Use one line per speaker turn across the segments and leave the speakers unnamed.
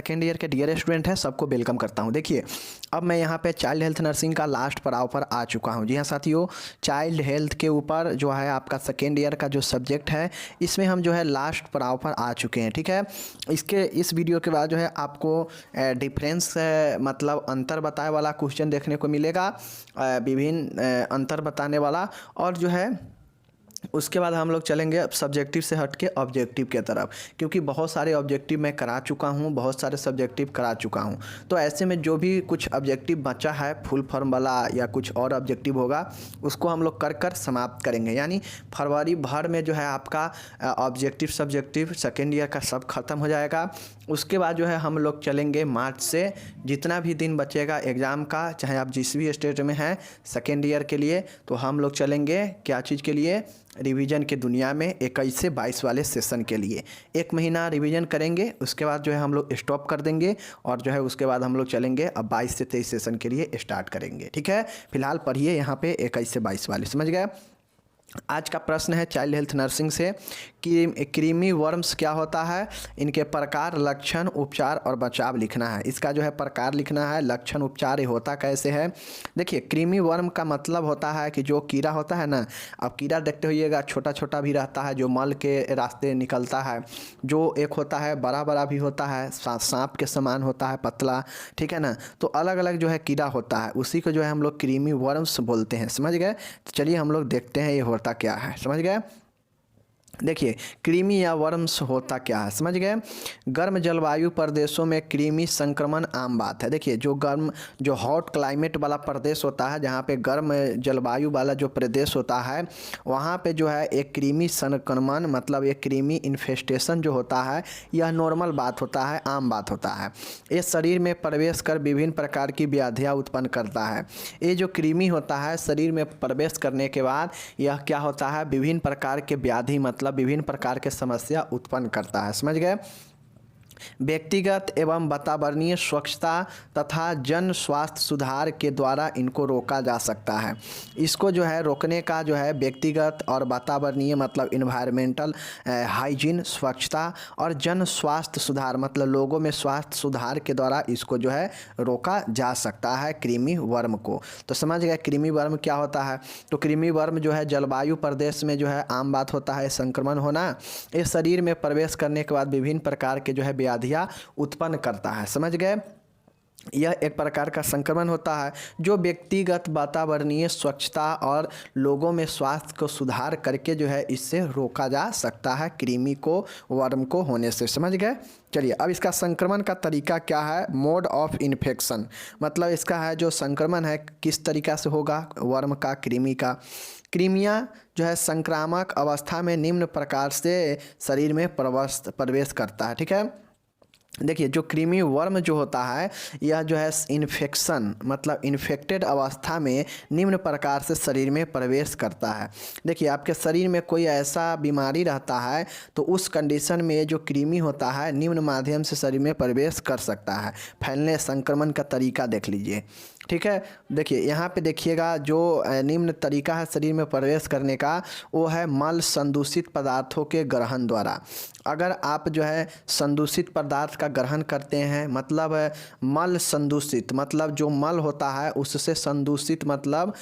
Second year के dear student हैं सबको वेलकम करता हूं। देखिए अब मैं यहां पे चाइल्ड हेल्थ नर्सिंग का लास्ट पड़ाव पर आ चुका हूं। जी हाँ साथियों, चाइल्ड हेल्थ के ऊपर जो है आपका सेकेंड ईयर का जो सब्जेक्ट है इसमें हम जो है लास्ट पड़ाव पर आ चुके हैं। ठीक है, इस वीडियो के बाद जो है आपको डिफरेंस मतलब अंतर बताए वाला क्वेश्चन देखने को मिलेगा, विभिन्न अंतर बताने वाला, और जो है उसके बाद हम लोग चलेंगे सब्जेक्टिव से हट के ऑब्जेक्टिव के तरफ, क्योंकि बहुत सारे ऑब्जेक्टिव मैं करा चुका हूँ, बहुत सारे सब्जेक्टिव करा चुका हूँ। तो ऐसे में जो भी कुछ ऑब्जेक्टिव बचा है फुल फॉर्म वाला या कुछ और ऑब्जेक्टिव होगा उसको हम लोग कर समाप्त करेंगे। यानी फरवरी भर में जो है आपका ऑब्जेक्टिव सब्जेक्टिव सेकेंड ईयर का सब खत्म हो जाएगा। उसके बाद जो है हम लोग चलेंगे मार्च से, जितना भी दिन बचेगा एग्ज़ाम का, चाहे आप जिस भी स्टेट में हैं सेकेंड ईयर के लिए, तो हम लोग चलेंगे क्या चीज़ के लिए, रिवीजन के दुनिया में 21 से 22 वाले सेशन के लिए। एक महीना रिवीजन करेंगे, उसके बाद जो है हम लोग स्टॉप कर देंगे और जो है उसके बाद हम लोग चलेंगे अब 22 से 23 सेशन के लिए स्टार्ट करेंगे। ठीक है, फिलहाल पढ़िए यहाँ पे 21 से 22 वाले, समझ गए। आज का प्रश्न है चाइल्ड हेल्थ नर्सिंग से कि क्रीमी वर्म्स क्या होता है, इनके प्रकार, लक्षण, उपचार और बचाव लिखना है। इसका जो है प्रकार लिखना है, लक्षण, उपचार, ये होता कैसे है। देखिए क्रीमी वर्म का मतलब होता है कि जो कीड़ा होता है ना, अब कीड़ा देखते होइएगा छोटा छोटा भी रहता है जो मल के रास्ते निकलता है, जो एक होता है बड़ा बड़ा भी होता है, सांप के समान होता है पतला, ठीक है ना। तो अलग अलग जो है कीड़ा होता है, उसी को जो है हम लोग क्रीमी वर्म्स बोलते हैं, समझ गए। तो चलिए हम लोग देखते हैं ये होता क्या है, समझ गए। देखिए क्रीमी या वर्म्स होता क्या है, समझ गए। गर्म जलवायु प्रदेशों में क्रीमी संक्रमण आम बात है। देखिए जो हॉट क्लाइमेट वाला प्रदेश होता है, जहाँ पे गर्म जलवायु वाला जो प्रदेश होता है, वहाँ पे जो है एक क्रीमी संक्रमण मतलब एक क्रीमी इन्फेस्टेशन जो होता है, यह नॉर्मल बात होता है, आम बात होता है। ये शरीर में प्रवेश कर विभिन्न प्रकार की व्याधियाँ उत्पन्न करता है। ये जो क्रीमी होता है शरीर में प्रवेश करने के बाद यह क्या होता है, विभिन्न प्रकार के व्याधि मतलब विभिन्न प्रकार के समस्या उत्पन्न करता है, समझ गए। व्यक्तिगत एवं वातावरणीय स्वच्छता तथा जन स्वास्थ्य सुधार के द्वारा इनको रोका जा सकता है। इसको जो है रोकने का जो है व्यक्तिगत और वातावरणीय मतलब इन्वायरमेंटल हाइजीन, स्वच्छता, और जन स्वास्थ्य सुधार मतलब लोगों में स्वास्थ्य सुधार के द्वारा इसको जो है रोका जा सकता है क्रीमी वर्म को। तो समझ गए क्रीमी वर्म क्या होता है। तो क्रीमी वर्म जो है जलवायु प्रदेश में जो है आम बात होता है संक्रमण होना। इस शरीर में प्रवेश करने के बाद विभिन्न प्रकार के जो है व्याधियाँ उत्पन्न करता है, समझ गए। यह एक प्रकार का संक्रमण होता है जो व्यक्तिगत वातावरणीय स्वच्छता और लोगों में स्वास्थ्य को सुधार करके जो है इससे रोका जा सकता है क्रीमी को, वर्म को होने से, समझ गए। चलिए अब इसका संक्रमण का तरीका क्या है, मोड ऑफ इन्फेक्शन मतलब इसका है जो संक्रमण है किस तरीका से होगा वर्म का, क्रीमी का। क्रीमिया जो है संक्रामक अवस्था में निम्न प्रकार से शरीर में प्रवेश करता है, ठीक है। देखिए जो क्रीमी वर्म जो होता है यह जो है इन्फेक्शन मतलब इन्फेक्टेड अवस्था में निम्न प्रकार से शरीर में प्रवेश करता है। देखिए आपके शरीर में कोई ऐसा बीमारी रहता है तो उस कंडीशन में जो क्रीमी होता है निम्न माध्यम से शरीर में प्रवेश कर सकता है। फैलने संक्रमण का तरीका देख लीजिए, ठीक है। देखिए यहाँ पे देखिएगा जो निम्न तरीका है शरीर में प्रवेश करने का, वो है मल संदूषित पदार्थों के ग्रहण द्वारा। अगर आप जो है संदूषित पदार्थ का ग्रहण करते हैं मतलब मल संदूषित मतलब जो मल होता है उससे संदूषित मतलब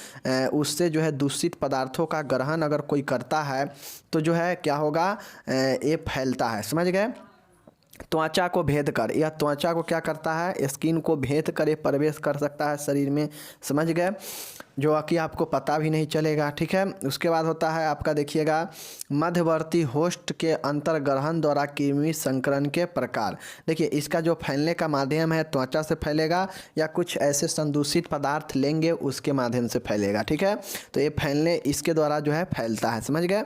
उससे जो है दूषित पदार्थों का ग्रहण अगर कोई करता है तो जो है क्या होगा, ये फैलता है, समझ गए। त्वचा को भेद कर, यह त्वचा को क्या करता है, स्किन को भेद कर ये प्रवेश कर सकता है शरीर में, समझ गए, जो कि आपको पता भी नहीं चलेगा, ठीक है। उसके बाद होता है आपका देखिएगा मध्यवर्ती होस्ट के अंतर्ग्रहण द्वारा कृमि संक्रमण के प्रकार। देखिए इसका जो फैलने का माध्यम है त्वचा से फैलेगा या कुछ ऐसे संदूषित पदार्थ लेंगे उसके माध्यम से फैलेगा, ठीक है। तो ये फैलने इसके द्वारा जो है फैलता है, समझ गए।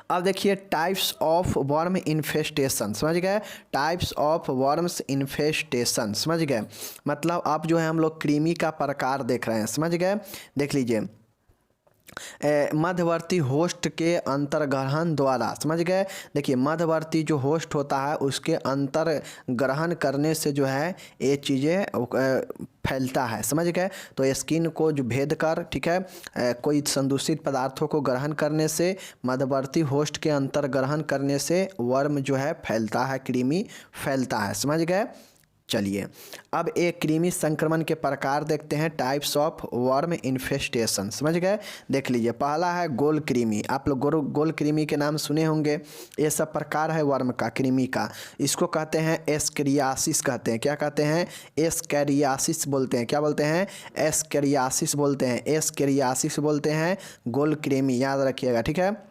अब देखिए टाइप्स ऑफ वर्म इन्फेस्टेशन, समझ गए, टाइप्स ऑफ वर्म्स इन्फेस्टेशन, समझ गए। मतलब अब जो है हम लोग क्रीमी का प्रकार देख रहे हैं, समझ गए। देख लीजिए मध्यवर्ती होस्ट के अंतर्ग्रहण द्वारा, समझ गए। देखिए मध्यवर्ती जो होस्ट होता है उसके अंतर्ग्रहण करने से जो है ये चीज़ें फैलता है, समझ गए। तो स्किन को जो भेद कर, ठीक है, कोई संदूषित पदार्थों को ग्रहण करने से, मध्यवर्ती होस्ट के अंतर्ग्रहण करने से वर्म जो है फैलता है, कृमि फैलता है, समझ गए। चलिए अब एक कृमि संक्रमण के प्रकार देखते हैं, टाइप्स ऑफ वर्म इन्फेस्टेशन, समझ गए। देख लीजिए, पहला है गोल कृमि। आप लोग गोल कृमि के नाम सुने होंगे। ये सब प्रकार है वर्म का, कृमि का। इसको कहते हैं एस्केरियासिस कहते हैं। क्या कहते हैं? एस्केरियासिस बोलते हैं। क्या बोलते हैं? एस्केरियासिस बोलते हैं। एस्केरियासिस बोलते हैं गोल कृमि, याद रखिएगा, ठीक है।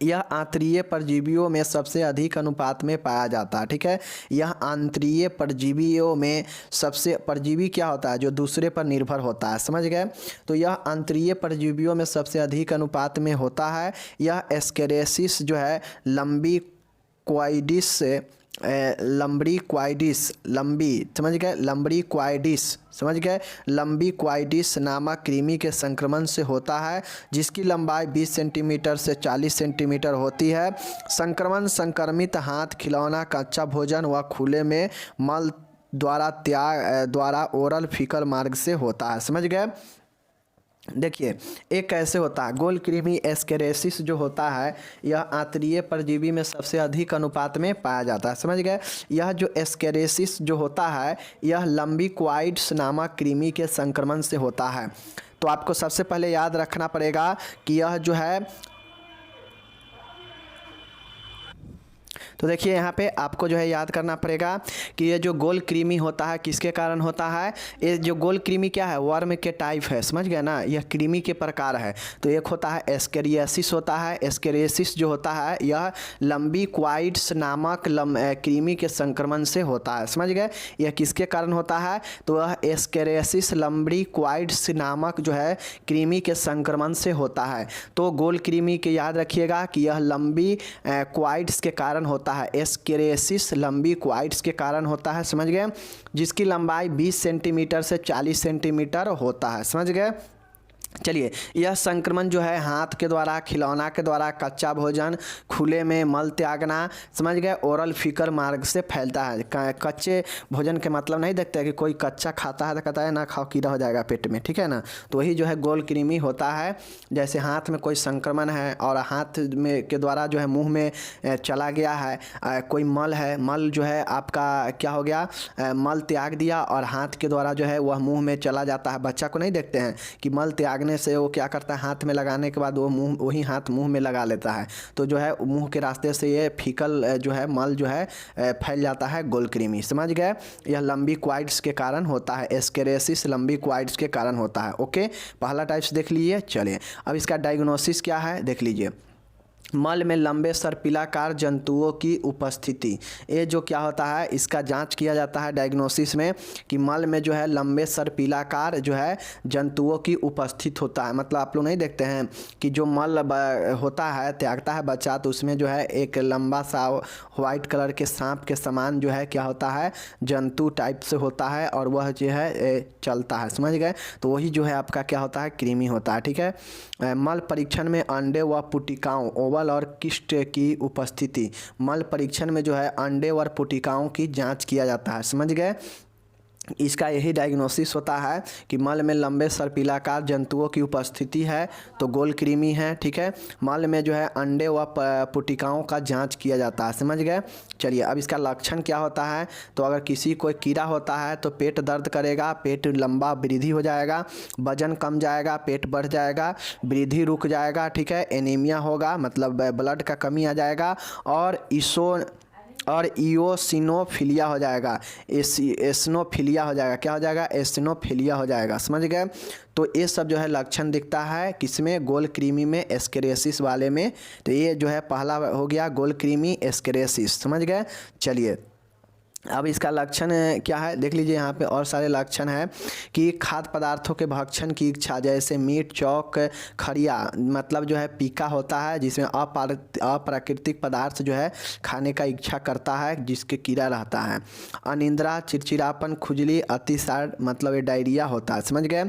यह आंतरीय परजीवियों में सबसे अधिक अनुपात में पाया जाता है, ठीक है। यह आंतरीय परजीवियों में सबसे, परजीवी क्या होता है? जो दूसरे पर निर्भर होता है, समझ गए। तो यह आंतरीय परजीवियों में सबसे अधिक अनुपात में होता है। यह एस्केरेसिस जो है लंबी क्वाइडिस से लंबी क्वाइडिस, लंबी, समझ गए, लंबी क्वाइडिस, समझ गए, लंबी क्वाइडिस नामक कृमि के संक्रमण से होता है, जिसकी लंबाई 20 सेंटीमीटर से 40 सेंटीमीटर होती है। संक्रमण संक्रमित हाथ, खिलौना, कच्चा भोजन व खुले में मल द्वारा ओरल फीकल मार्ग से होता है, समझ गए। देखिए एक कैसे होता है गोल कृमि एस्केरेसिस जो होता है, यह आंतरीय परजीवी में सबसे अधिक अनुपात में पाया जाता है, समझ गए। यह जो एस्केरेसिस जो होता है, यह लंबी क्वाइड्स नामक कृमि के संक्रमण से होता है। तो आपको सबसे पहले याद रखना पड़ेगा कि यह जो है, तो देखिए यहाँ पे आपको जो है याद करना पड़ेगा कि ये जो गोल कृमि होता है किसके कारण होता है। ये जो गोल कृमि क्या है? वर्म के टाइप है, समझ गए ना। यह कृमि के प्रकार है। तो एक होता है एस्केरियासिस होता है। एस्केरियासिस जो होता है यह लंबी क्वाइड्स नामक कृमि के संक्रमण से होता है, समझ गए। यह किसके कारण होता है? तो वह एस्केरियासिस लंबी क्वाइड्स नामक जो है कृमि के संक्रमण से होता है। तो गोल कृमि के याद रखिएगा कि यह लंबी क्वाइड्स के कारण होता है। एस्केरेसिस लंबी क्वाइड्स के कारण होता है, समझ गए, जिसकी लंबाई 20 सेंटीमीटर से 40 सेंटीमीटर होता है, समझ गए। चलिए, यह संक्रमण जो है हाथ के द्वारा, खिलौना के द्वारा, कच्चा भोजन, खुले में मल त्यागना, समझ गए, ओरल फीकल मार्ग से फैलता है। कच्चे भोजन के मतलब नहीं देखते कि कोई कच्चा खाता है तो कहता है ना खाओ कीड़ा हो जाएगा पेट में, ठीक है ना। तो वही जो है गोल कृमि होता है। जैसे हाथ में कोई संक्रमण है और हाथ में के द्वारा जो है मुँह में चला गया है, कोई मल है, मल जो है आपका क्या हो गया, मल त्याग दिया और हाथ के द्वारा जो है वह मुँह में चला जाता है। बच्चा को नहीं देखते हैं कि मल त्याग से वो क्या करता है, हाथ में लगाने के बाद वो मुंह, वही हाथ मुंह में लगा लेता है। तो जो है मुंह के रास्ते से ये फीकल जो है मल जो है फैल जाता है, गोल कृमि, समझ गए। यह लंबी क्वाइड्स के कारण होता है। एस्केरेसिस लंबी क्वाइड्स के कारण होता है। ओके, पहला टाइप्स देख लीजिए। चलिए अब इसका डायग्नोसिस क्या है देख लीजिए। मल में लंबे सर्पिलाकार जंतुओं की उपस्थिति, ये जो क्या होता है इसका जांच किया जाता है डायग्नोसिस में कि मल में जो है लंबे सर्पिलाकार जो है जंतुओं की उपस्थित होता है। मतलब आप लोग नहीं देखते हैं कि जो मल होता है त्यागता है बच्चा, तो उसमें जो है एक लंबा सा वाइट कलर के सांप के समान जो है क्या होता है जंतु टाइप से होता है और वह जो है चलता है, समझ गए। तो वही जो है आपका क्या होता है कृमि होता है, ठीक है। मल परीक्षण में अंडे व पुटिकाओं, ओवल और किस्ट की उपस्थिति, मल परीक्षण में जो है अंडे और पुटिकाओं की जांच किया जाता है, समझ गए। इसका यही डायग्नोसिस होता है कि मल में लंबे सर्पिलाकार जंतुओं की उपस्थिति है तो गोल कृमि है, ठीक है। मल में जो है अंडे व पुटिकाओं का जांच किया जाता है, समझ गए। चलिए अब इसका लक्षण क्या होता है। तो अगर किसी को कीड़ा होता है तो पेट दर्द करेगा, पेट लंबा वृद्धि हो जाएगा, वजन कम जाएगा, पेट बढ़ जाएगा, वृद्धि रुक जाएगा, ठीक है। एनीमिया होगा, मतलब ब्लड का कमी आ जाएगा और इओसिनोफिलिया हो जाएगा, एसिनोफिलिया हो जाएगा। क्या हो जाएगा? एसिनोफिलिया हो जाएगा, समझ गए। तो ये सब जो है लक्षण दिखता है किसमें? गोल कृमि में, एस्केरेसिस वाले में। तो ये जो है पहला हो गया गोल कृमि एस्केरेसिस, समझ गए। चलिए अब इसका लक्षण क्या है देख लीजिए, यहाँ पे और सारे लक्षण है कि खाद्य पदार्थों के भक्षण की इच्छा, जैसे मीट, चौक, खड़िया, मतलब जो है पीका होता है जिसमें अप्राकृतिक पदार्थ जो है खाने का इच्छा करता है, जिसके कीड़ा रहता है। अनिद्रा, चिड़चिड़ापन, खुजली, अतिसार, मतलब ये डायरिया होता है, समझ गए।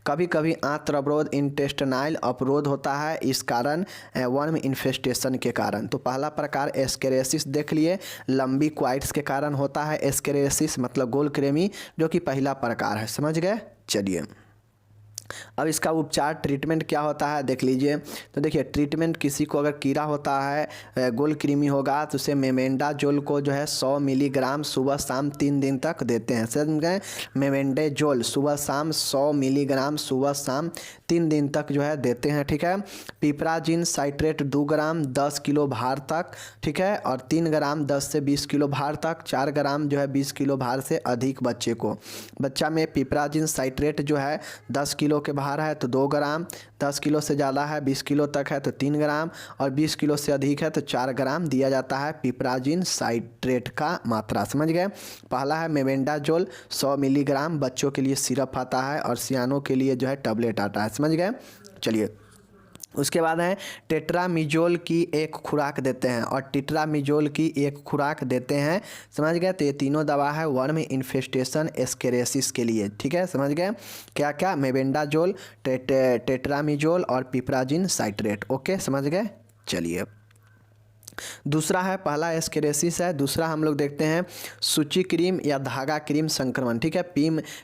कभी कभी आंत्र अवरोध, इंटेस्टाइनल अवरोध होता है इस कारण, वर्म इन्फेस्टेशन के कारण। तो पहला प्रकार एस्केरेसिस देख लिए, लंबी क्वाइट्स के कारण होता है एस्केरेसिस, मतलब गोल कृमि, जो कि पहला प्रकार है, समझ गए। चलिए अब इसका उपचार ट्रीटमेंट क्या होता है देख लीजिए। तो देखिए ट्रीटमेंट, किसी को अगर कीड़ा होता है, गोल कृमि होगा, तो उसे मेमेंडाजोल को जो है 100 मिलीग्राम सुबह शाम 3 दिन तक देते हैं, समझ गए। मेमेंडाजोल सुबह शाम 100 मिलीग्राम सुबह शाम 3 दिन तक जो है देते हैं, ठीक है। पिपराजिन साइट्रेट 2 ग्राम 10 किलो भार तक, ठीक है, और 3 ग्राम 10 से 20 किलो भार तक, 4 ग्राम जो है 20 किलो भार से अधिक बच्चे को। बच्चा में पिपराजिन साइट्रेट जो है 10 किलो के बाहर है तो 2 ग्राम, 10 किलो से ज़्यादा है 20 किलो तक है तो 3 ग्राम, और 20 किलो से अधिक है तो 4 ग्राम दिया जाता है पिपराजिन साइट्रेट का मात्रा, समझ गए। पहला है मेमेंडाजोल 100 मिलीग्राम, बच्चों के लिए सिरप आता है और सियानों के लिए जो है टैबलेट आता है, समझ गए। चलिए उसके बाद है टेट्रामिजोल की एक खुराक देते हैं और टिट्रामिजोल की एक खुराक देते हैं, समझ गए। तो ये तीनों दवा है वर्म इन्फेस्टेशन एस्केरेसिस के लिए, ठीक है, समझ गए। क्या क्या, मेबेंडाजोल, टेट्रामिजोल और पिपराजिन साइट्रेट, ओके, समझ गए। चलिए दूसरा है, पहला एस्केरेसिस है, दूसरा हम लोग देखते हैं सूची क्रीम या धागा क्रीम संक्रमण, ठीक है।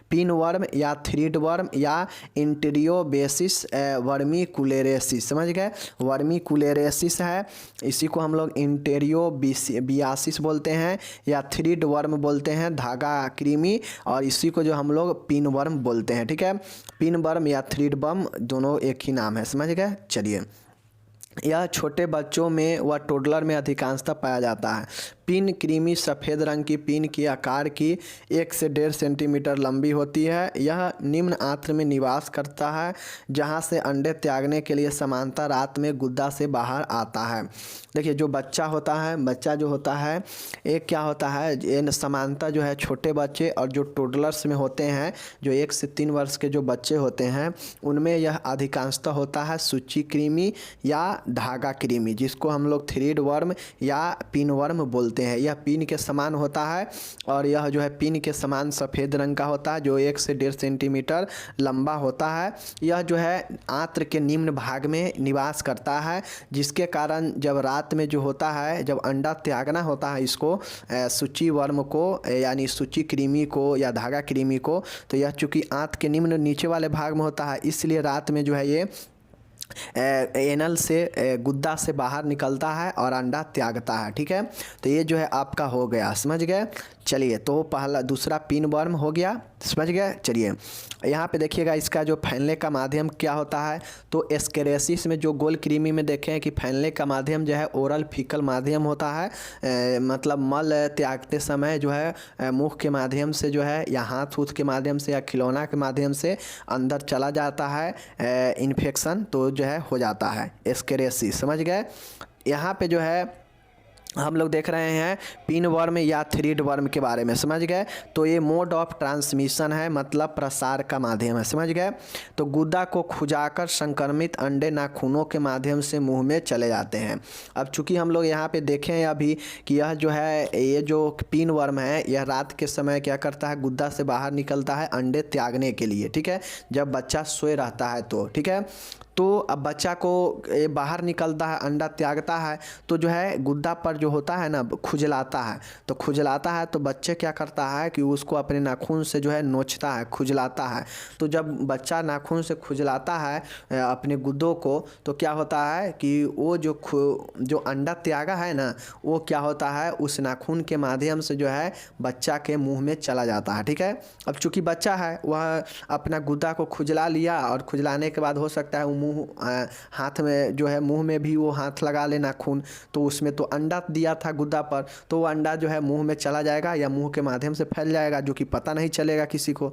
पिन वर्म या थ्रीड वर्म या इंटेरियोबेसिस वर्मिकुलेरेसिस, समझ गए। वर्मिकुलेरेसिस है, इसी को हम लोग इंटेरियोबियासिस बोलते हैं या थ्रीड वर्म बोलते हैं, धागा कृमि, और इसी को जो हम लोग पिन वर्म बोलते हैं, ठीक है। पिन वर्म या थ्रीड वर्म दोनों एक ही नाम है, समझ गए। चलिए यह छोटे बच्चों में व टोडलर में अधिकांशतः पाया जाता है। पिन कृमि सफ़ेद रंग की पिन की आकार की 1 से 1.5 सेंटीमीटर लंबी होती है। यह निम्न आंत्र में निवास करता है, जहां से अंडे त्यागने के लिए समांतर रात में गुद्दा से बाहर आता है। देखिए जो बच्चा होता है, बच्चा जो होता है एक क्या होता है, ये समानता जो है छोटे बच्चे और जो टोडलर्स में होते हैं, जो 1 से 3 वर्ष के जो बच्चे होते हैं, उनमें यह अधिकांशतः होता है सूची कृमि या धागा कृमि, जिसको हम लोग थ्रीड वर्म या पिन वर्म बोलते हैं। यह पिन के समान होता है और यह जो है पिन के समान सफ़ेद रंग का होता है, जो 1 से 1.5 सेंटीमीटर लंबा होता है। यह जो है आंत्र के निम्न भाग में निवास करता है, जिसके कारण जब रात में जो होता है, जब अंडा त्यागना होता है इसको, सूची वर्म को यानी सूची कृमि को या धागा कृमि को, तो यह चूँकि आंत के निम्न नीचे वाले भाग में होता है, इसलिए रात में जो है ये एनल से गुद्दा से बाहर निकलता है और अंडा त्यागता है, ठीक है। तो ये जो है आपका हो गया, समझ गए। चलिए तो पहला दूसरा पिन वर्म हो गया, समझ गए। चलिए यहाँ पे देखिएगा इसका जो फैलने का माध्यम क्या होता है। तो एस्केरेसिस में जो गोल कृमि में देखें कि फैलने का माध्यम जो है ओरल फीकल माध्यम होता है, मतलब मल त्यागते समय जो है मुख के माध्यम से जो है या हाथ उथ के माध्यम से या खिलौना के माध्यम से अंदर चला जाता है इन्फेक्शन, तो जो है हो जाता है एस्केरेसिस, समझ गए। यहाँ पे जो है हम लोग देख रहे हैं पिन वर्म या थ्रीड वर्म के बारे में, समझ गए। तो ये मोड ऑफ ट्रांसमिशन है, मतलब प्रसार का माध्यम है, समझ गए। तो गुद्दा को खुजाकर संक्रमित अंडे नाखूनों के माध्यम से मुंह में चले जाते हैं। अब चूंकि हम लोग यहाँ पे देखें अभी कि यह जो है, ये जो पिन वर्म है, यह रात के समय क्या करता है, गुद्दा से बाहर निकलता है अंडे त्यागने के लिए, ठीक है, जब बच्चा सोए रहता है तो, ठीक है। तो अब बच्चा को बाहर निकलता है, अंडा त्यागता है, तो जो है गुद्दा पर जो होता है ना, खुजलाता है। तो खुजलाता है तो बच्चे क्या करता है कि उसको अपने नाखून से जो है नोचता है, खुजलाता है। तो जब बच्चा नाखून से खुजलाता है अपने गुद्दों को, तो क्या होता है कि वो जो अंडा त्यागा है ना, वो क्या होता है उस नाखून के माध्यम से जो है बच्चा के मुँह में चला जाता है, ठीक है। अब चूँकि बच्चा है, वह अपना गुद्दा को खुजला लिया और खुजलाने के बाद हो सकता है मुँह हाथ में जो है, मुंह में भी वो हाथ लगा ले नाखून, तो उसमें तो अंडा दिया था गुद्दा पर, तो वो अंडा जो है मुंह में चला जाएगा या मुंह के माध्यम से फैल जाएगा, जो कि पता नहीं चलेगा किसी को।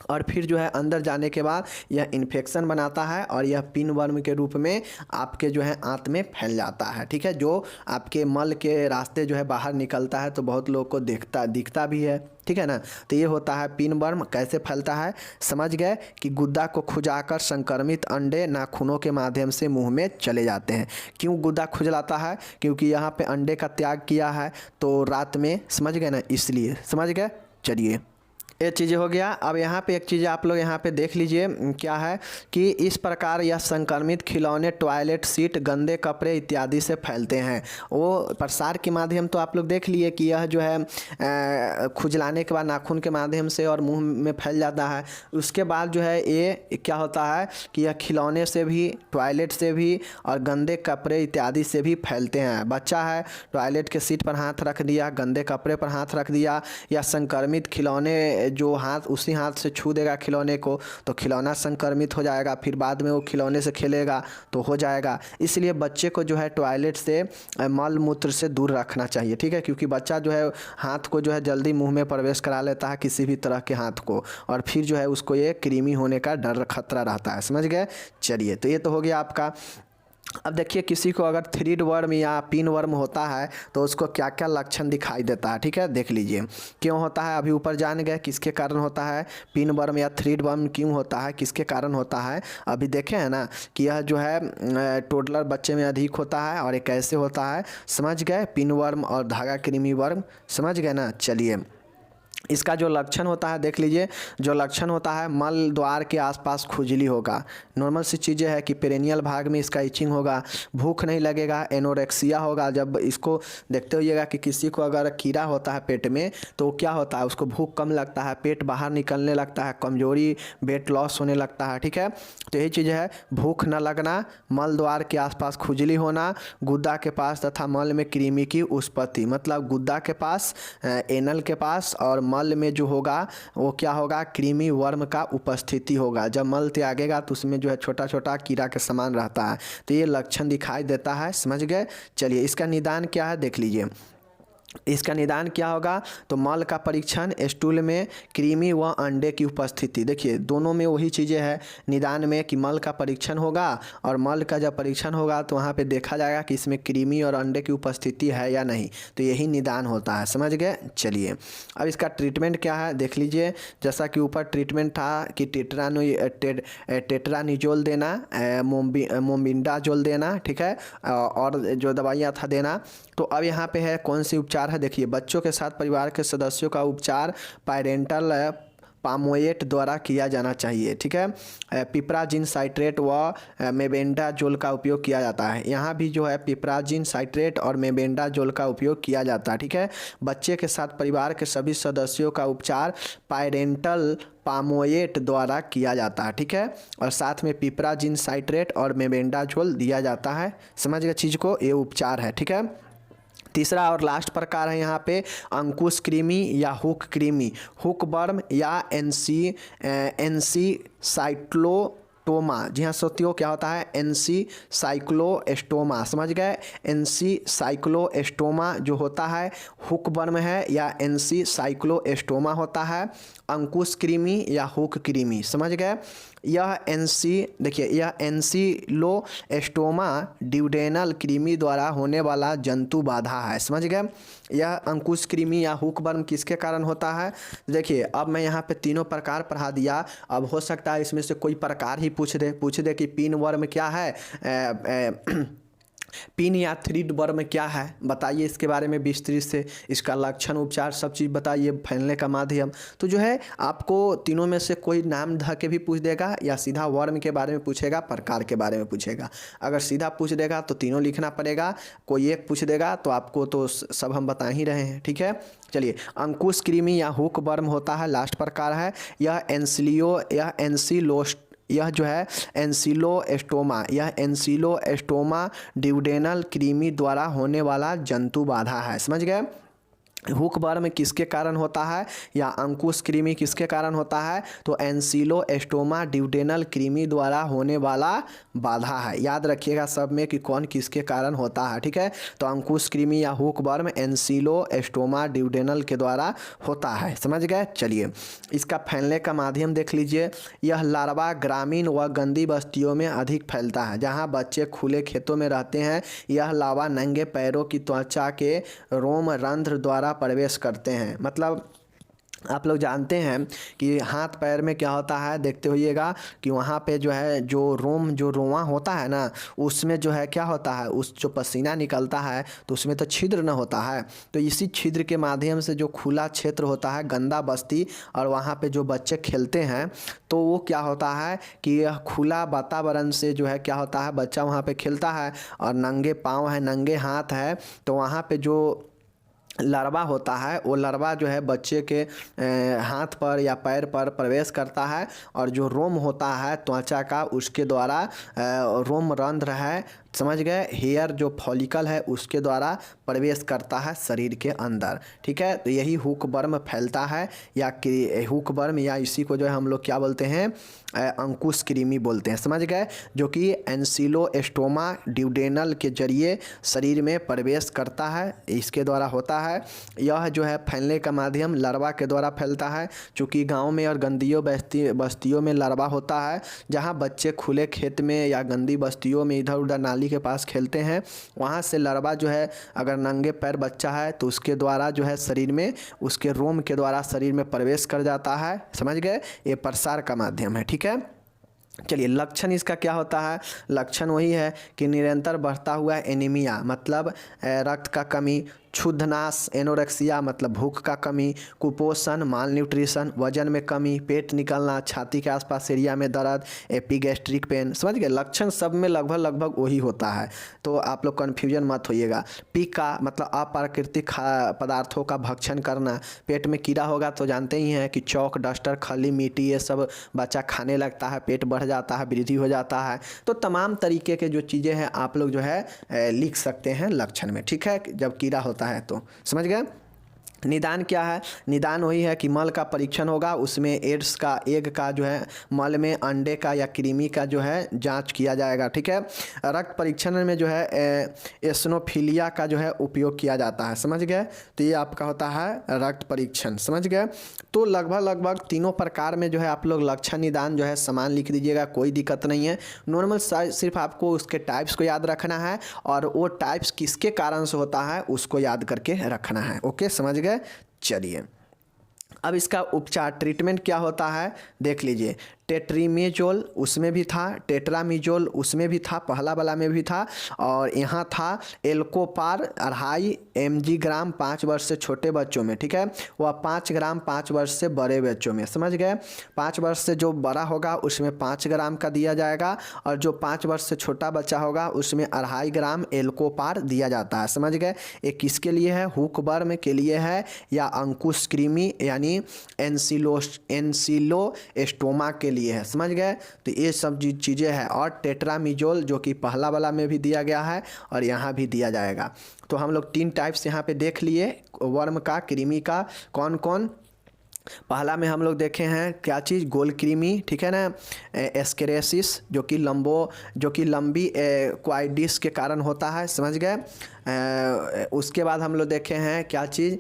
और फिर जो है अंदर जाने के बाद यह इन्फेक्शन बनाता है और यह पिन वर्म के रूप में आपके जो है आंत में फैल जाता है। ठीक है, जो आपके मल के रास्ते जो है बाहर निकलता है तो बहुत लोग को दिखता भी है। ठीक है ना, तो ये होता है पिन वर्म। कैसे फैलता है समझ गए कि गुद्दा को खुजाकर संक्रमित अंडे नाखूनों के माध्यम से मुंह में चले जाते हैं। क्यों गुद्दा खुजलाता है? क्योंकि यहाँ पे अंडे का त्याग किया है तो रात में, समझ गए ना, इसलिए। समझ गए? चलिए, ये चीज़ें हो गया। अब यहाँ पे एक चीज़ आप लोग यहाँ पे देख लीजिए, क्या है कि इस प्रकार यह संक्रमित खिलौने टॉयलेट सीट, गंदे कपड़े इत्यादि से फैलते हैं। वो प्रसार के माध्यम तो आप लोग देख लिए कि यह जो है खुजलाने के बाद नाखून के माध्यम से और मुंह में फैल जाता है। उसके बाद जो है ये क्या होता है कि यह खिलौने से भी, टॉयलेट से भी और गंदे कपड़े इत्यादि से भी फैलते हैं। बच्चा है, टॉयलेट के सीट पर हाथ रख दिया, गंदे कपड़े पर हाथ रख दिया, या संक्रमित खिलौने जो हाथ उसी हाथ से छू देगा खिलौने को तो खिलौना संक्रमित हो जाएगा। फिर बाद में वो खिलौने से खेलेगा तो हो जाएगा। इसलिए बच्चे को जो है टॉयलेट से, मल मूत्र से दूर रखना चाहिए। ठीक है, क्योंकि बच्चा जो है हाथ को जो है जल्दी मुंह में प्रवेश करा लेता है, किसी भी तरह के हाथ को, और फिर जो है उसको ये कृमि होने का डर, खतरा रहता है। समझ गए? चलिए, तो ये तो हो गया आपका। अब देखिए, किसी को अगर थ्रीड वर्म या पिन वर्म होता है तो उसको क्या क्या लक्षण दिखाई देता है। ठीक है, देख लीजिए क्यों होता है। अभी ऊपर जान गए किसके कारण होता है। पिन वर्म या थ्रीड वर्म क्यों होता है, किसके कारण होता है, अभी देखे हैं ना कि यह जो है टोडलर बच्चे में अधिक होता है। और ये कैसे होता है समझ गए, पिन वर्म और धागा कृमि वर्म। समझ गए ना? चलिए, इसका जो लक्षण होता है देख लीजिए। जो लक्षण होता है, मल द्वार के आसपास खुजली होगा। नॉर्मल सी चीज़ें है कि पेरेनियल भाग में इसका इचिंग होगा, भूख नहीं लगेगा, एनोरेक्सिया होगा। जब इसको देखते होइएगा कि किसी को अगर कीड़ा होता है पेट में तो क्या होता है, उसको भूख कम लगता है, पेट बाहर निकलने लगता है, कमजोरी, वेट लॉस होने लगता है। ठीक है, तो यही चीज़ है, भूख न लगना, मल द्वार के आसपास खुजली होना, गुद्दा के पास तथा मल में कृमि की उत्पत्ति। मतलब गुद्दा के पास, एनल के पास और मल में जो होगा वो क्या होगा, कृमि वर्म का उपस्थिति होगा। जब मल त्यागेगा तो उसमें जो है छोटा छोटा कीड़ा के समान रहता है। तो ये लक्षण दिखाई देता है। समझ गए? चलिए, इसका निदान क्या है देख लीजिए। इसका निदान क्या होगा, तो मल का परीक्षण, स्टूल में कृमि व अंडे की उपस्थिति। देखिए दोनों में वही चीज़ें हैं निदान में कि मल का परीक्षण होगा, और मल का जब परीक्षण होगा तो वहाँ पे देखा जाएगा कि इसमें कृमि और अंडे की उपस्थिति है या नहीं। तो यही निदान होता है। समझ गए? चलिए, अब इसका ट्रीटमेंट क्या है देख लीजिए। जैसा कि ऊपर ट्रीटमेंट था कि टेट्रानिजोल देना, मोबिंडाजोल देना, ठीक है, और जो दवाइयाँ था देना। तो अब यहाँ पे है कौन सी उपचार है देखिए। बच्चों के साथ परिवार के सदस्यों का उपचार पायरेंटल पामोएट द्वारा किया जाना चाहिए। ठीक है, पिपराजिन साइट्रेट व मेबेंडाजोल का उपयोग किया जाता है। यहाँ भी जो है पिपराजिन साइट्रेट और मेबेंडाजोल का उपयोग किया जाता है। ठीक है, बच्चे के साथ परिवार के सभी सदस्यों का उपचार पायरेंटल पामोएट द्वारा किया जाता है। ठीक है, और साथ में पिपराजिन साइट्रेट और मेबेंडाजोल दिया जाता है। समझ गए चीज़ को, ये उपचार है। ठीक है, तीसरा और लास्ट प्रकार है यहाँ पे अंकुश कृमि या हुक कृमि, हुक वर्म या एनसीसाइक्लोस्टोमा। जी हाँ साथियों, क्या होता है एनसीसाइक्लोस्टोमा। समझ गए? एनसीसाइक्लोस्टोमा जो होता है हुक वर्म है या एनसीसाइक्लोस्टोमा होता है, अंकुश कृमि या हुक कृमि। समझ गए? यह यह एनसीलोस्टोमा ड्यूडेनल कृमि द्वारा होने वाला जंतु बाधा है। समझ गए? यह अंकुश कृमि या हुक वर्म किसके कारण होता है देखिए। अब मैं यहाँ पे तीनों प्रकार पढ़ा दिया। अब हो सकता है इसमें से कोई प्रकार ही पूछ दे कि पिन वर्म क्या है, पिन या थ्रीड वर्म क्या है, बताइए इसके बारे में विस्तृत से, इसका लक्षण, उपचार, सब चीज़ बताइए, फैलने का माध्यम। तो जो है आपको तीनों में से कोई नाम ध के भी पूछ देगा या सीधा वर्म के बारे में पूछेगा, प्रकार के बारे में पूछेगा। अगर सीधा पूछ देगा तो तीनों लिखना पड़ेगा, कोई एक पूछ देगा तो आपको तो सब हम बता ही रहे हैं। ठीक है, चलिए, अंकुश कृमि या हुक वर्म होता है, लास्ट प्रकार है। यह जो है एंसिलोस्टोमा ड्यूडेनल कृमि द्वारा होने वाला जंतु बाधा है। समझ गए? हुक वर्म किसके कारण होता है या अंकुश कृमि किसके कारण होता है, तो एंसिलोस्टोमा ड्यूडेनल कृमि द्वारा होने वाला बाधा है। याद रखिएगा सब में कि कौन किसके कारण होता है, ठीक है। तो अंकुश कृमि या हुक वर्म एंसिलोस्टोमा ड्यूडेनल के द्वारा होता है, समझ गए। चलिए इसका फैलने का माध्यम देख लीजिए। यह लार्वा ग्रामीण व गंदी बस्तियों में अधिक फैलता है। जहाँ बच्चे खुले खेतों में रहते हैं, यह लार्वा नंगे पैरों की त्वचा के रोम रंध्र द्वारा प्रवेश करते हैं। मतलब आप लोग जानते हैं कि हाथ पैर में क्या होता है, देखते होइएगा कि वहाँ पे जो है जो रोवां होता है ना, उसमें जो है क्या होता है, उस जो पसीना निकलता है तो उसमें तो छिद्र न होता है। तो इसी छिद्र के माध्यम से जो खुला क्षेत्र होता है, गंदा बस्ती, और वहाँ पे जो बच्चे खेलते हैं तो वो क्या होता है कि यह खुला वातावरण से जो है क्या होता है, बच्चा वहाँ पे खेलता है और नंगे पाँव है, नंगे हाथ है, तो वहाँ पे जो लार्वा होता है वो लार्वा जो है बच्चे के हाथ पर या पैर पर प्रवेश करता है, और जो रोम होता है त्वचा का, उसके द्वारा रोम रंध्र है, समझ गए, हेयर जो फॉलिकल है उसके द्वारा प्रवेश करता है शरीर के अंदर, ठीक है। तो यही हुक वर्म फैलता है, या हुक वर्म, या इसी को जो है हम लोग क्या बोलते हैं, अंकुश कृमि बोलते हैं, समझ गए, जो कि एंसिलोस्टोमा ड्यूडेनल के जरिए शरीर में प्रवेश करता है, इसके द्वारा होता है। यह जो है फैलने का माध्यम लार्वा के द्वारा फैलता है, चूँकि गाँव में और गंदियों बस्तियों में लार्वा होता है, जहाँ बच्चे खुले खेत में या गंदी बस्तियों में इधर उधर नाली के पास खेलते हैं, वहाँ से लार्वा जो है, अगर नंगे पैर बच्चा है तो उसके द्वारा जो है शरीर में, उसके रोम के द्वारा शरीर में प्रवेश कर जाता है, समझ गए, ये प्रसार का माध्यम है, ठीक है। चलिए लक्षण इसका क्या होता है, लक्षण वही है कि निरंतर बढ़ता हुआ एनीमिया, मतलब रक्त का कमी, क्षुधनाश, एनोरेक्सिया मतलब भूख का कमी, कुपोषण, माल न्यूट्रिशन, वजन में कमी, पेट निकलना, छाती के आसपास एरिया में दर्द, एपिगैस्ट्रिक पेन, समझ गए। लक्षण सब में लगभग वही होता है, तो आप लोग कन्फ्यूजन मत होइएगा। पीका मतलब अप्राकृतिक पदार्थों का भक्षण करना, पेट में कीड़ा होगा तो जानते ही हैं कि चौक, डस्टर, खली, मिट्टी, ये सब बच्चा खाने लगता है, पेट बढ़ जाता है, वृद्धि हो जाता है। तो तमाम तरीके के जो चीज़ें हैं आप लोग जो है लिख सकते हैं लक्षण में, ठीक है, जब कीड़ा होता है तो, समझ गए। निदान क्या है, निदान वही है कि मल का परीक्षण होगा, उसमें एड्स का एग का जो है मल में अंडे का या कृमि का जो है जांच किया जाएगा, ठीक है। रक्त परीक्षण में जो है एसनोफिलिया का जो है उपयोग किया जाता है, समझ गए। तो ये आपका होता है रक्त परीक्षण, समझ गए। तो लगभग तीनों प्रकार में जो है आप लोग लक्षण निदान जो है समान लिख दीजिएगा, कोई दिक्कत नहीं है। नॉर्मल सिर्फ आपको उसके टाइप्स को याद रखना है, और वो टाइप्स किसके कारण से होता है उसको याद करके रखना है, ओके, समझ गए। चलिए अब इसका उपचार, ट्रीटमेंट क्या होता है देख लीजिए। टेट्रीमेजोल उसमें भी था, टेट्रामीजोल उसमें भी था, पहला वाला में भी था, और यहाँ था एल्कोपार 2.5 mg 5 वर्ष से छोटे बच्चों में, ठीक है, वह 5 ग्राम 5 वर्ष से बड़े बच्चों में, समझ गए। 5 वर्ष से जो बड़ा होगा उसमें 5 ग्राम का दिया जाएगा, और जो 5 वर्ष से छोटा बच्चा होगा उसमें 2.5 ग्राम एल्कोपार दिया जाता है, समझ गए। ये किसके लिए है, हुक वर्म के लिए है, या अंकुश कृमि यानी एंसिलोस्टोमा के लिए है, समझ गए। तो ये सब चीज़ें हैं, और टेट्रामीजोल जो कि पहला वाला में भी दिया गया है और यहाँ भी दिया जाएगा। तो हम लोग 3 टाइप्स यहाँ पे देख लिए वर्म का, कृमि का, कौन कौन। पहला में हम लोग देखे हैं क्या चीज़, गोल कृमि, ठीक है ना, एस्केरेसिस जो कि लंबी क्वाइडिस के कारण होता है, समझ गए। उसके बाद हम लोग देखे हैं क्या चीज़,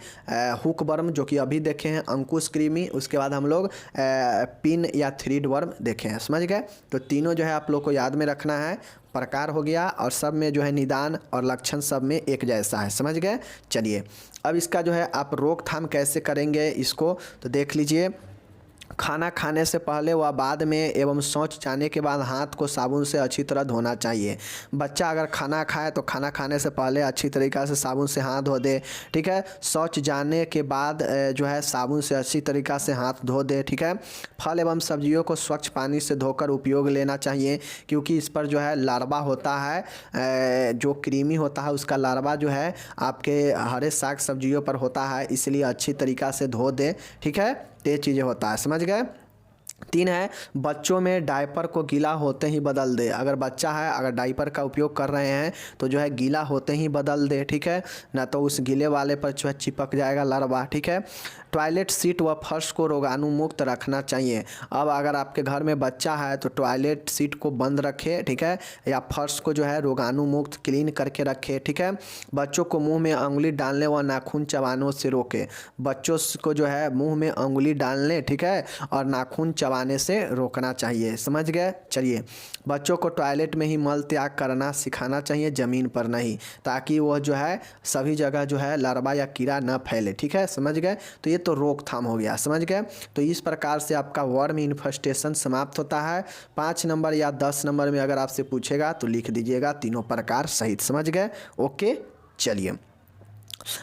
हुक वर्म जो कि अभी देखे हैं, अंकुश कृमि, उसके बाद हम लोग पिन या थ्रीड वर्म देखे हैं, समझ गए। तो तीनों जो है आप लोग को याद में रखना है, प्रकार हो गया, और सब में जो है निदान और लक्षण सब में एक जैसा है, समझ गए। चलिए अब इसका जो है आप रोकथाम कैसे करेंगे इसको तो देख लीजिए। खाना खाने से पहले व बाद में एवं शौच जाने के बाद हाथ को साबुन से अच्छी तरह धोना चाहिए। बच्चा अगर खाना खाए तो खाना खाने से पहले अच्छी तरीक़ा से साबुन से हाथ धो दे, ठीक है। शौच जाने के बाद जो है साबुन से अच्छी तरीक़ा से हाथ धो दे, ठीक है। फल एवं सब्जियों को स्वच्छ पानी से धोकर उपयोग लेना चाहिए, क्योंकि इस पर जो है लार्वा होता है, जो कृमि होता है उसका लार्वा जो है आपके हरे साग सब्जियों पर होता है, इसलिए अच्छी तरीक़ा से धो दे, ठीक है। ये चीज़ें होता है, समझ गए। तीन है, बच्चों में डायपर को गीला होते ही बदल दे। अगर बच्चा है, अगर डायपर का उपयोग कर रहे हैं तो जो है गीला होते ही बदल दे, ठीक है ना, तो उस गीले वाले पर जो है चिपक जाएगा लार्वा, ठीक है। टॉयलेट सीट व फर्श को रोगाणु मुक्त रखना चाहिए। अब अगर आपके घर में बच्चा है तो टॉयलेट सीट को बंद रखे, ठीक है, या फर्श को जो है रोगाणु मुक्त क्लीन करके रखे, ठीक है। बच्चों को मुंह में अंगुली डालने व नाखून चबाने से रोके। बच्चों को जो है मुंह में अंगुली डालने, ठीक है, और नाखून चबाने से रोकना चाहिए, समझ गए। चलिए, बच्चों को टॉयलेट में ही मल त्याग करना सिखाना चाहिए, ज़मीन पर नहीं, ताकि वह जो है सभी जगह जो है लार्वा या कीड़ा न फैले, ठीक है, समझ गए। तो ये तो रोकथाम हो गया, समझ गए। तो इस प्रकार से आपका वर्म इन्फेस्टेशन समाप्त होता है। 5 नंबर या 10 नंबर में अगर आपसे पूछेगा तो लिख दीजिएगा तीनों प्रकार सहित, समझ गए। ओके, चलिए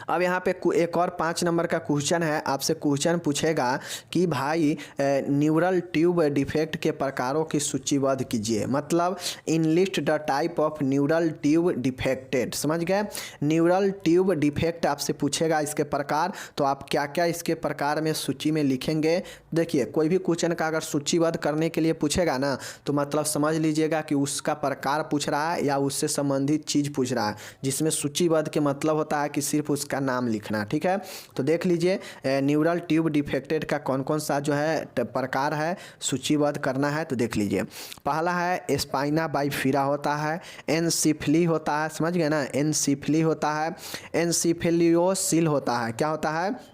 अब यहाँ पे एक और 5 नंबर का क्वेश्चन है। आपसे क्वेश्चन पूछेगा कि भाई न्यूरल ट्यूब डिफेक्ट के प्रकारों की सूचीबद्ध कीजिए, मतलब in list the type of neural tube defected, समझ गए। न्यूरल ट्यूब डिफेक्ट आपसे पूछेगा इसके प्रकार, तो आप क्या क्या इसके प्रकार में सूची में लिखेंगे। देखिए, कोई भी क्वेश्चन का अगर सूचीबद्ध करने के लिए पूछेगा ना, तो मतलब समझ लीजिएगा कि उसका प्रकार पूछ रहा है या उससे संबंधित चीज़ पूछ रहा है। जिसमें सूचीबद्ध के मतलब होता है कि सिर्फ उसका नाम लिखना, ठीक है। तो देख लीजिए न्यूरल ट्यूब डिफेक्टेड का कौन कौन सा जो है प्रकार है, सूचीबद्ध करना है तो देख लीजिए। पहला है स्पाइना बाइफिरा होता है, एनसिफली होता है, समझ गए ना, एनसिफली होता है, एनसिफेलियोसिल होता है, क्या होता है,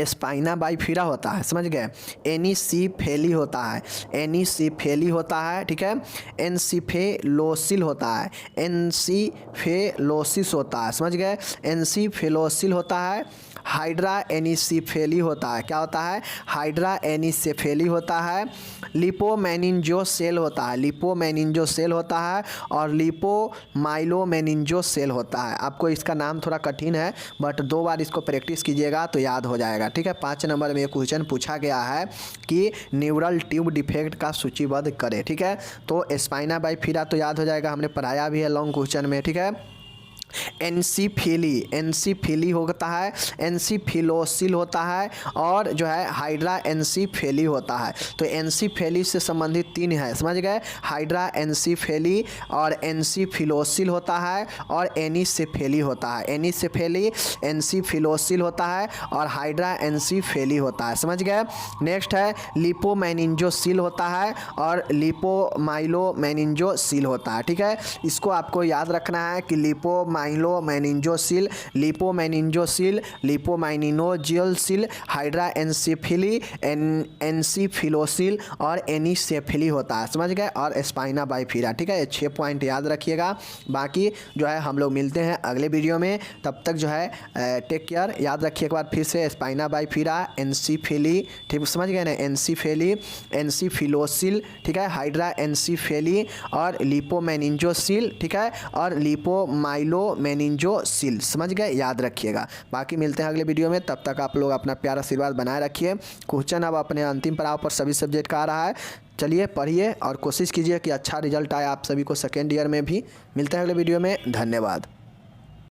स्पाइना बाइफिरा होता है, समझ गए। एनीसिफेली होता है, एनीसिफेली होता है, ठीक है। एनसिफेलोसिल होता है, एनसिफेलोसिस होता है, समझ गए। एनसिफेलोसिल होता है। हाइड्रा एनीसिफेली होता है, क्या होता है, हाइड्रा एनीसिफेली होता है। लिपोमेनिंजोसेल होता है, लिपोमेनिंजोसेल होता है, और लिपोमाइलोमेनिंजोसेल होता है। आपको इसका नाम थोड़ा कठिन है, बट 2 बार इसको प्रैक्टिस कीजिएगा तो याद हो जाएगा, ठीक है। 5 नंबर में ये क्वेश्चन पूछा गया है कि न्यूरल ट्यूब डिफेक्ट का सूचीबद्ध करें, ठीक है। तो स्पाइना बाइफिरा तो याद हो जाएगा, हमने पढ़ाया भी है लॉन्ग क्वेश्चन में, ठीक है। एनसीफिली, एनसीफिली होता है, एनसीफिलोसिल होता है, और जो है हाइड्रा एनसीफेली होता है। तो एनसीफेली से संबंधित 3 है, समझ गए। हाइड्रा एनसीफेली और एनसीफिलोसिल होता है और एनीसेफेली होता है। एनीसेफेली, एनसीफिलोसिल होता है और हाइड्रा एनसीफेली होता है, समझ गए। नेक्स्ट है लिपोमेनिंजोसिल होता है और लिपोमाइलोमेनिंजोसिल होता है, ठीक है। इसको आपको याद रखना है कि लिपोमाइलोमेनिंजोसिल, लिपोमेनिंजोसिल, लिपोमाइनिनोजियोसिल, हाइड्रा एनसीफिली, एनसीफिलोसिल और एनीसेफिली होता है, समझ गए। और स्पाइना बाइफिरा, ठीक है। ये 6 पॉइंट याद रखिएगा। बाकी जो है हम लोग मिलते हैं अगले वीडियो में, तब तक जो है टेक केयर। याद रखिए एक बार फिर से, स्पाइना बाइफिरा, एनसीफिली, ठीक समझ गए ना, एनसीफेली, एनसीफिलोसिल, ठीक है, हाइड्रा एनसीफेली और लिपोमेनिंजोसिल, ठीक है, और लिपोमाइलोमेनिंजोसिल, समझ गए, याद रखिएगा। बाकी मिलते हैं अगले वीडियो में, तब तक आप लोग अपना प्यार आशीर्वाद बनाए रखिए। क्वेश्चन अब अपने अंतिम पड़ाव पर सभी सब्जेक्ट का आ रहा है। चलिए पढ़िए और कोशिश कीजिए कि अच्छा रिजल्ट आए आप सभी को सेकेंड ईयर में भी। मिलते हैं अगले वीडियो में, धन्यवाद।